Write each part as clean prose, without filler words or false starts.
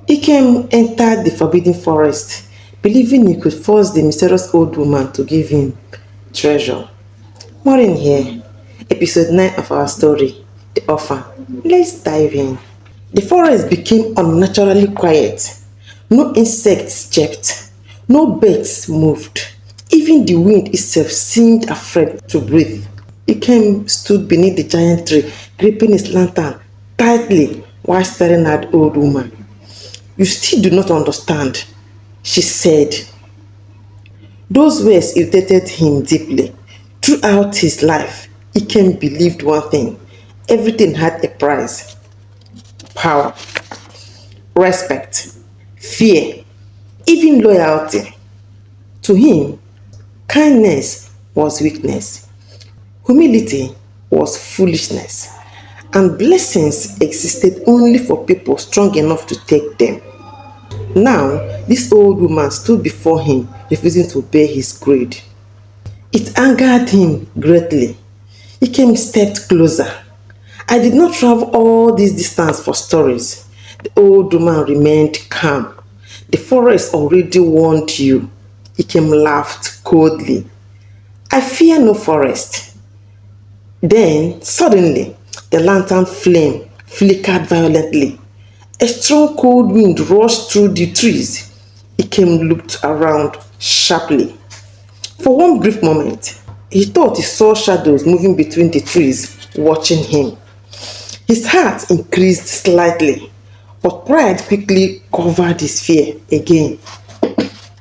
Ikem entered the forbidden forest, believing he could force the mysterious old woman to give him treasure. More in here, episode 9 of our story, The Orphan. Let's dive in. The forest became unnaturally quiet. No insects chirped, no birds moved. Even the wind itself seemed afraid to breathe. Ikem stood beneath the giant tree, gripping his lantern tightly while staring at the old woman. "You still do not understand," she said. Those words irritated him deeply. Throughout his life, Ikem believed one thing: everything had a price: power, respect, fear, even loyalty. To him, kindness was weakness, humility was foolishness, and blessings existed only for people strong enough to take them. Now, this old woman stood before him, refusing to obey his greed. It angered him greatly. He came stepped closer. "I did not travel all this distance for stories." The old woman remained calm. "The forest already warned you." Ikem laughed coldly. "I fear no forest." Then, suddenly, the lantern flame flickered violently. A strong cold wind rushed through the trees. Ikem looked around sharply. For one brief moment, he thought he saw shadows moving between the trees, watching him. His heart increased slightly, but pride quickly covered his fear again.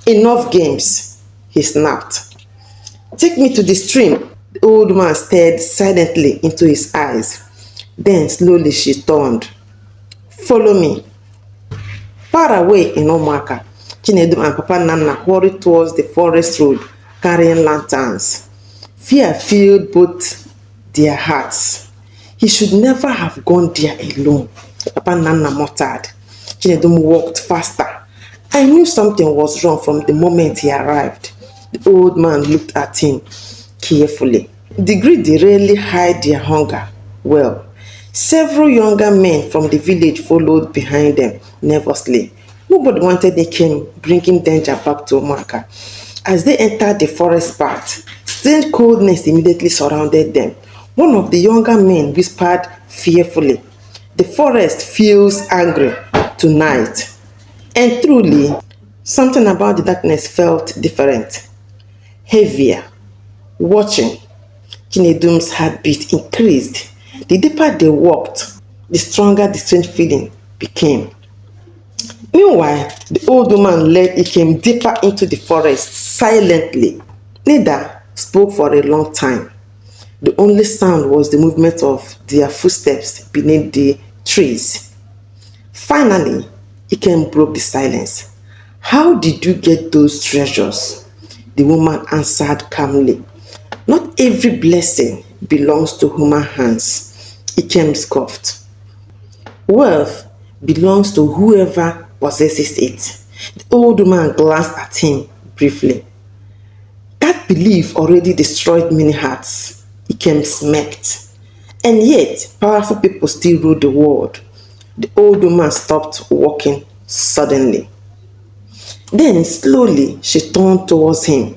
"Enough games," he snapped. "Take me to the stream." The old man stared silently into his eyes. Then slowly she turned. "Follow me." Far away in Omaka, Chinedum and Papa Nana hurried towards the forest road, carrying lanterns. Fear filled both their hearts. "He should never have gone there alone," Papa Nana muttered. Chinedum walked faster. "I knew something was wrong from the moment he arrived." The old man looked at him carefully. The greedy rarely hide their hunger well. Several younger men from the village followed behind them nervously. Nobody wanted Ikem bringing danger back to Omaka. As they entered the forest path, strange coldness immediately surrounded them. One of the younger men whispered fearfully, "The forest feels angry tonight." And truly, something about the darkness felt different, heavier. Watching, Chinedum's heartbeat increased. The deeper they walked, the stronger the strange feeling became. Meanwhile, the old woman led Ikem deeper into the forest silently. Neither spoke for a long time. The only sound was the movement of their footsteps beneath the trees. Finally, Ikem broke the silence. "How did you get those treasures?" The woman answered calmly. "Not every blessing belongs to human hands." Ikem scoffed. "Wealth belongs to whoever possesses it." The old woman glanced at him briefly. "That belief already destroyed many hearts," Ikem smirked. "And yet, powerful people still rule the world." The old woman stopped walking suddenly. Then, slowly, she turned towards him.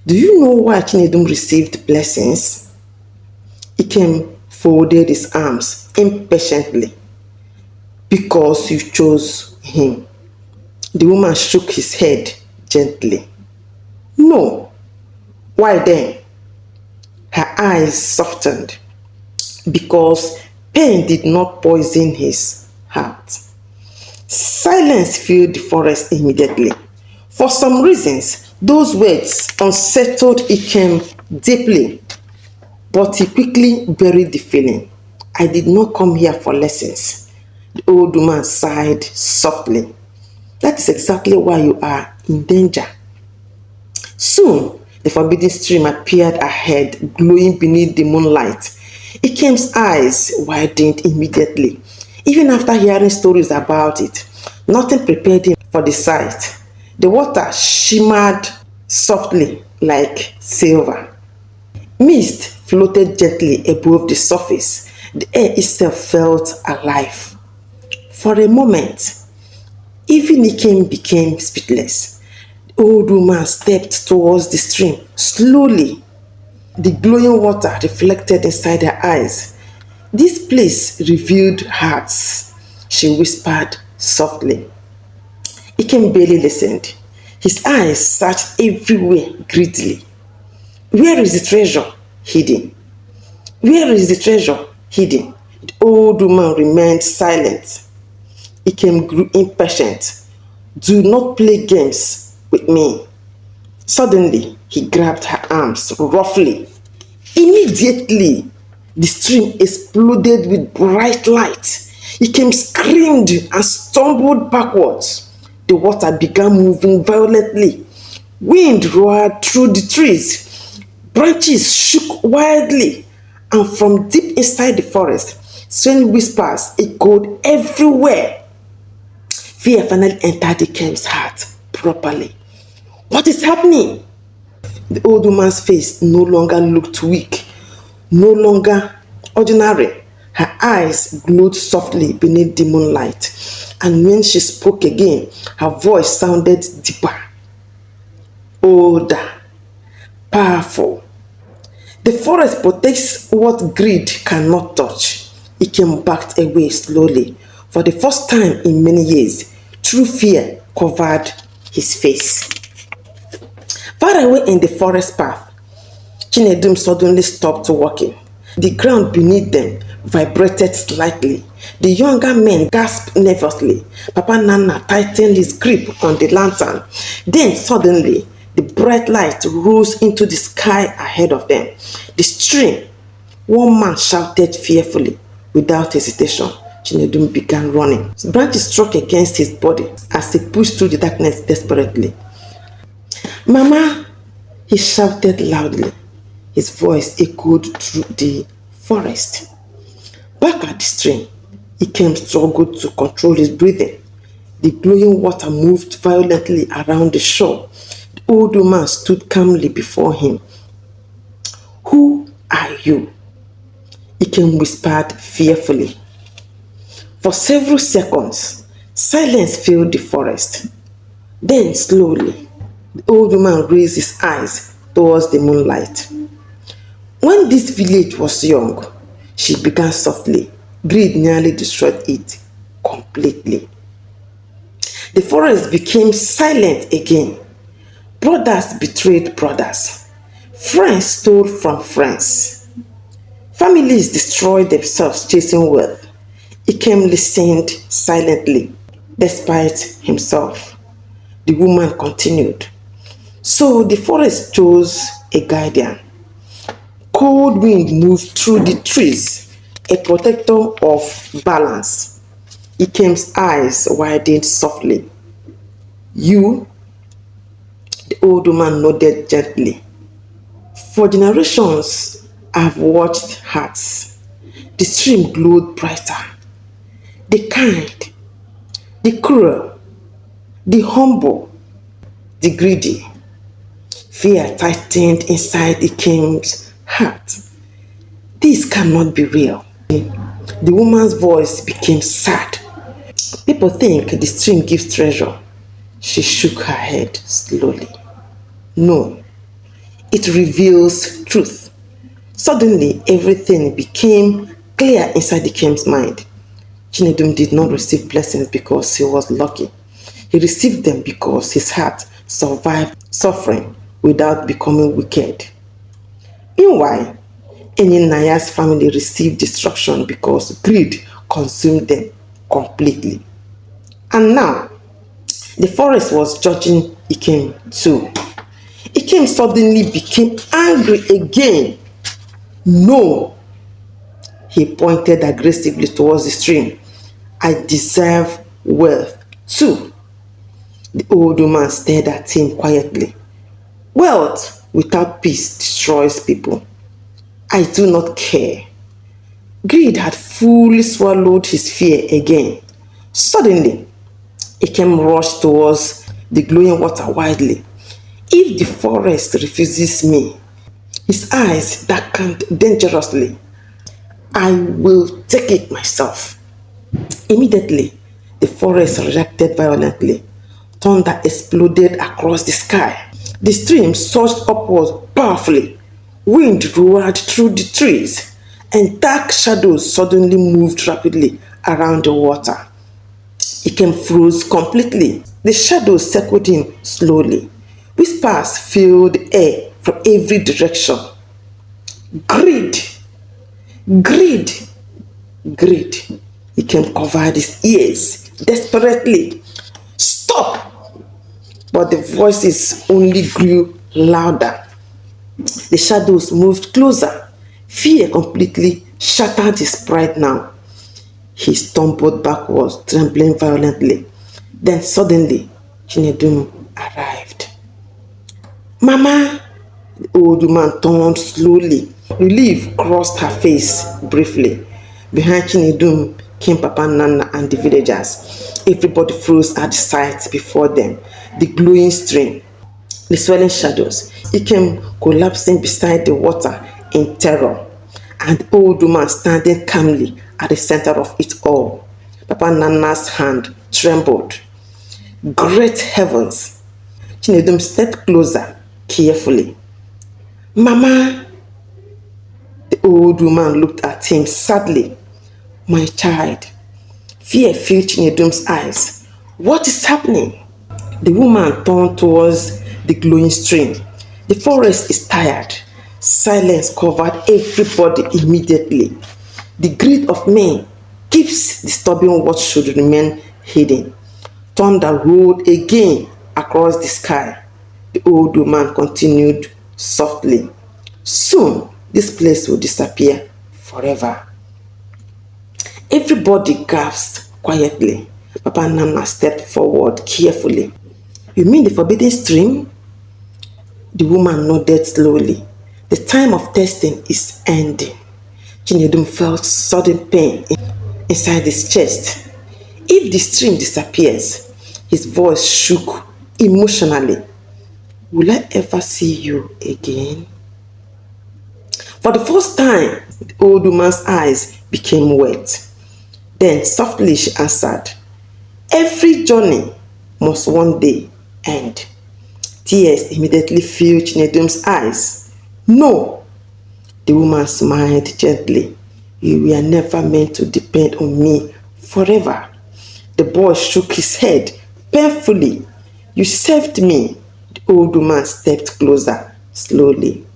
"Do you know why Chinedum received blessings?" Ikem folded his arms impatiently. "Because you chose him." The woman shook his head gently. "No." "Why then?" Her eyes softened. "Because pain did not poison his heart." Silence filled the forest immediately. For some reasons, those words unsettled Ikem deeply, but he quickly buried the feeling. "I did not come here for lessons." The old woman sighed softly. "That is exactly why you are in danger." Soon, the forbidden stream appeared ahead, glowing beneath the moonlight. Ikem's eyes widened immediately. Even after hearing stories about it, nothing prepared him for the sight. The water shimmered softly like silver. Mist floated gently above the surface. The air itself felt alive. For a moment, Even Ikem became speechless. The old woman stepped towards the stream slowly. The glowing water reflected inside her eyes. This place revealed hearts, she whispered softly. Ikem barely listened. His eyes searched everywhere greedily. Where is the treasure hidden? Where is the treasure hidden? The old woman remained silent. Ikem grew impatient. Do not play games with me. Suddenly, he grabbed her arms roughly. Immediately, the stream exploded with bright light. Ikem screamed and stumbled backwards. The water began moving violently. Wind roared through the trees. Branches shook wildly. And from deep inside the forest, strange whispers echoed everywhere. Fear finally entered Ikem's heart properly. What is happening? The old woman's face no longer looked weak, no longer ordinary. Her eyes glowed softly beneath the moonlight. And when she spoke again, her voice sounded deeper, older, powerful. The forest protects what greed cannot touch. Ikem backed away slowly. For the first time in many years, true fear covered his face. Far away in the forest path, Chinedum suddenly stopped walking. The ground beneath them vibrated slightly. The younger men gasped nervously. Papa Nana tightened his grip on the lantern. Then suddenly, the bright light rose into the sky ahead of them. The stream. One man shouted fearfully. Without hesitation, Chinedum began running. Branches struck against his body as he pushed through the darkness desperately. Mama, he shouted loudly. His voice echoed through the forest. Back at the stream, Ikem struggled to control his breathing. The glowing water moved violently around the shore. The old woman stood calmly before him. Who are you? Ikem whispered fearfully. For several seconds, silence filled the forest. Then slowly, the old woman raised his eyes towards the moonlight. When this village was young, she began softly. Greed nearly destroyed it completely. The forest became silent again. Brothers betrayed brothers. Friends stole from friends. Families destroyed themselves chasing wealth. Ikem listened silently, despite himself. The woman continued. So the forest chose a guardian. Cold wind moved through the trees, a protector of balance. Ikem's eyes widened softly. You? The old woman nodded gently. For generations, I've watched hearts. The stream glowed brighter. The kind, the cruel, the humble, the greedy. Fear tightened inside Ikem's heart. This cannot be real. The woman's voice became sad. People think the stream gives treasure. She shook her head slowly. No, it reveals truth. Suddenly, everything became clear inside Ikem's mind. Chinedum did not receive blessings because he was lucky. He received them because his heart survived suffering without becoming wicked. Meanwhile, Enyi Naya's family received destruction because greed consumed them completely. And now, the forest was judging Ikem too. Ikem suddenly became angry again. No, he pointed aggressively towards the stream. I deserve wealth too. The old woman stared at him quietly. Wealth without peace destroys people. I do not care. Greed had fully swallowed his fear again. Suddenly, Ikem rushed towards the glowing water wildly. If the forest refuses me, his eyes darkened dangerously. I will take it myself. Immediately, the forest reacted violently. Thunder exploded across the sky. The stream surged upward powerfully. Wind roared through the trees, and dark shadows suddenly moved rapidly around the water. Ikem froze completely. The shadows circled him slowly. Whispers filled the air from every direction. Greed! Greed! Greed! Ikem covered his ears desperately. Stop! But the voices only grew louder. The shadows moved closer. Fear completely shattered his pride now. He stumbled backwards, trembling violently. Then suddenly, Chinedum arrived. Mama! The old woman turned slowly. Relief crossed her face briefly. Behind Chinedum came Papa Nana and the villagers. Everybody froze at the sight before them. The glowing stream, the swelling shadows. Ikem collapsing beside the water in terror, and the old woman standing calmly at the center of it all. Papa Nana's hand trembled. Great heavens! Chinedum stepped closer, carefully. Mama! The old woman looked at him sadly. My child. Fear filled Chinedum's eyes. What is happening? The woman turned towards the glowing stream. The forest is tired. Silence covered everybody immediately. The greed of men keeps disturbing what should remain hidden. Thunder rolled again across the sky. The old woman continued softly. Soon, this place will disappear forever. Everybody gasped quietly. Papa Nana stepped forward carefully. You mean the forbidden stream? The woman nodded slowly. The time of testing is ending. Chinedum felt sudden pain inside his chest. If the stream disappears, his voice shook emotionally. Will I ever see you again? For the first time, the old woman's eyes became wet. Then softly she answered, every journey must one day end. Tears immediately filled Chinedum's eyes. No, the woman smiled gently. You were never meant to depend on me forever. The boy shook his head painfully. You saved me. The old woman stepped closer slowly.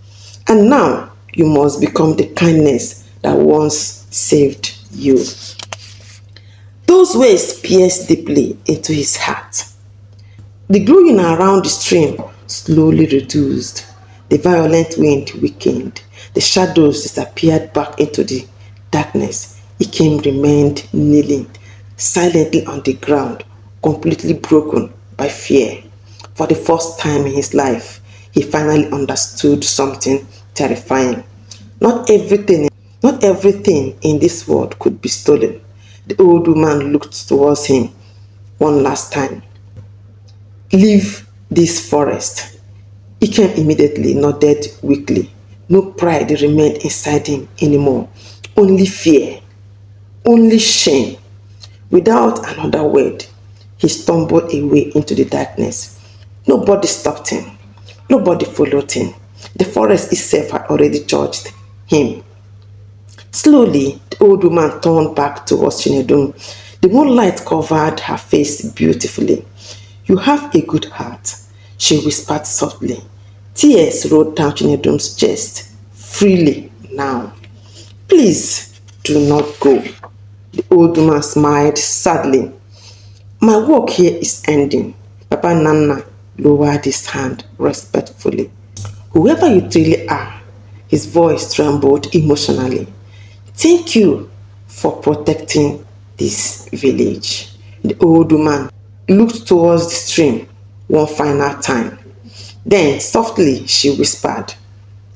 And now you must become the kindness that once saved you. Those words pierced deeply into his heart. The glowing around the stream slowly reduced. The violent wind weakened. The shadows disappeared back into the darkness. Ikem remained kneeling, silently on the ground, completely broken by fear. For the first time in his life, he finally understood something terrifying. Not everything in this world could be stolen. The old woman looked towards him one last time. Leave this forest. Ikem immediately nodded weakly. No pride remained inside him anymore. Only fear. Only shame. Without another word, he stumbled away into the darkness. Nobody stopped him. Nobody followed him. The forest itself had already judged him. Slowly, the old woman turned back towards Chinedum. The moonlight covered her face beautifully. You have a good heart, she whispered softly. Tears rolled down Chinedum's chest freely now. Please do not go. The old woman smiled sadly. My work here is ending. Papa Nana lowered his hand respectfully. Whoever you truly are, his voice trembled emotionally. Thank you for protecting this village. The old woman looked towards the stream one final time. Then softly she whispered,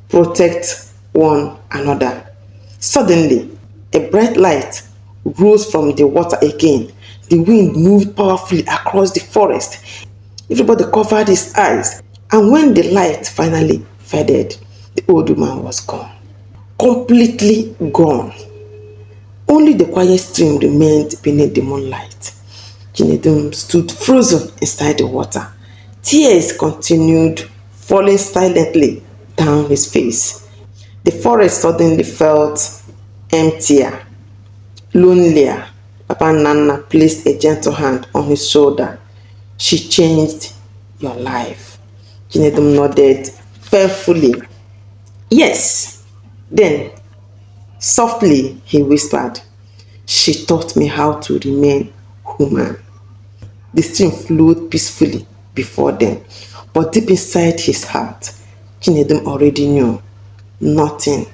protect one another. Suddenly, a bright light rose from the water again. The wind moved powerfully across the forest. Everybody covered his eyes, and when the light finally faded, the old woman was gone. Completely gone. Only the quiet stream remained beneath the moonlight. Chinedum stood frozen inside the water. Tears continued falling silently down his face. The forest suddenly felt emptier, lonelier. Papa Nana placed a gentle hand on his shoulder. She changed your life. Chinedum nodded painfully. Yes. Then, softly, he whispered, she taught me how to remain human. The stream flowed peacefully before them, but deep inside his heart, Chinedum already knew nothing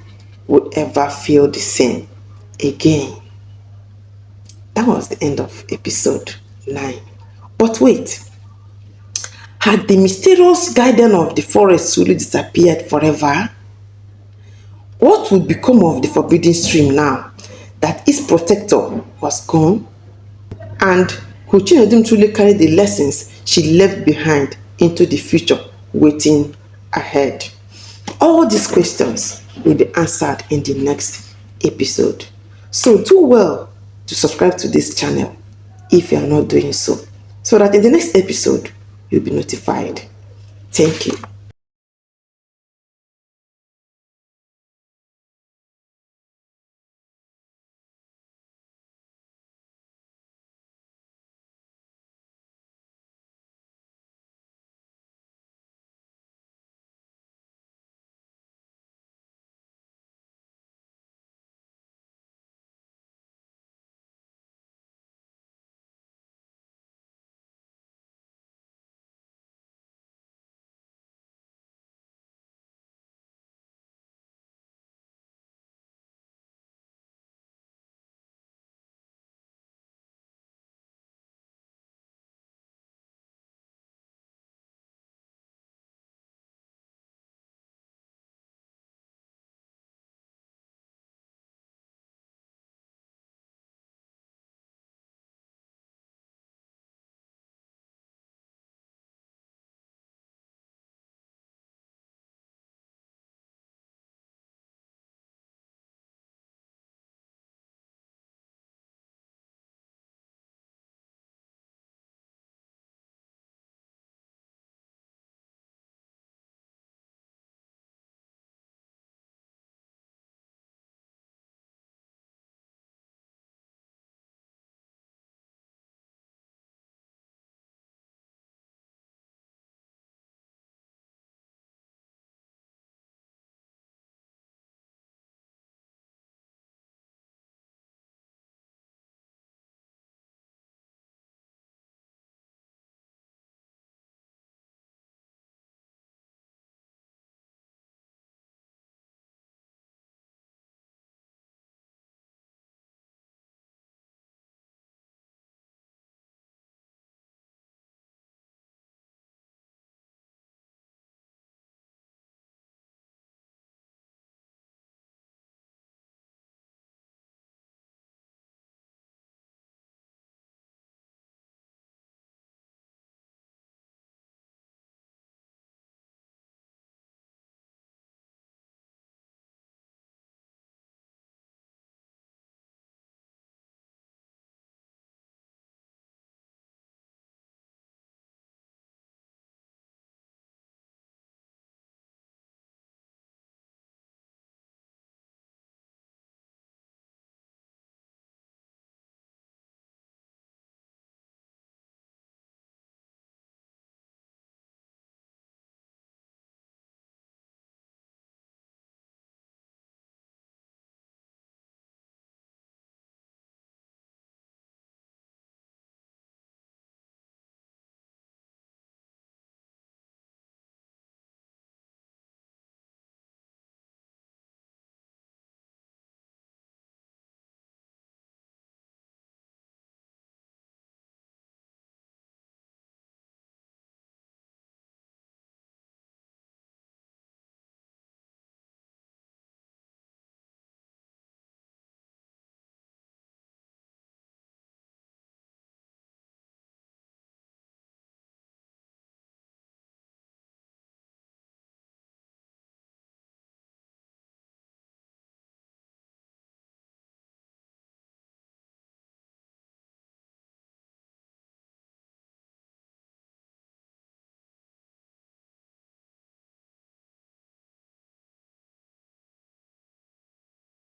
would ever feel the same again. That was the end of episode 9. But wait, had the mysterious guardian of the forest really disappeared forever? What would become of the forbidden stream now that its protector was gone? And could Chinedum truly carry the lessons she left behind into the future waiting ahead? All these questions will be answered in the next episode. So do well to subscribe to this channel if you are not doing so that in the next episode you'll be notified. Thank you.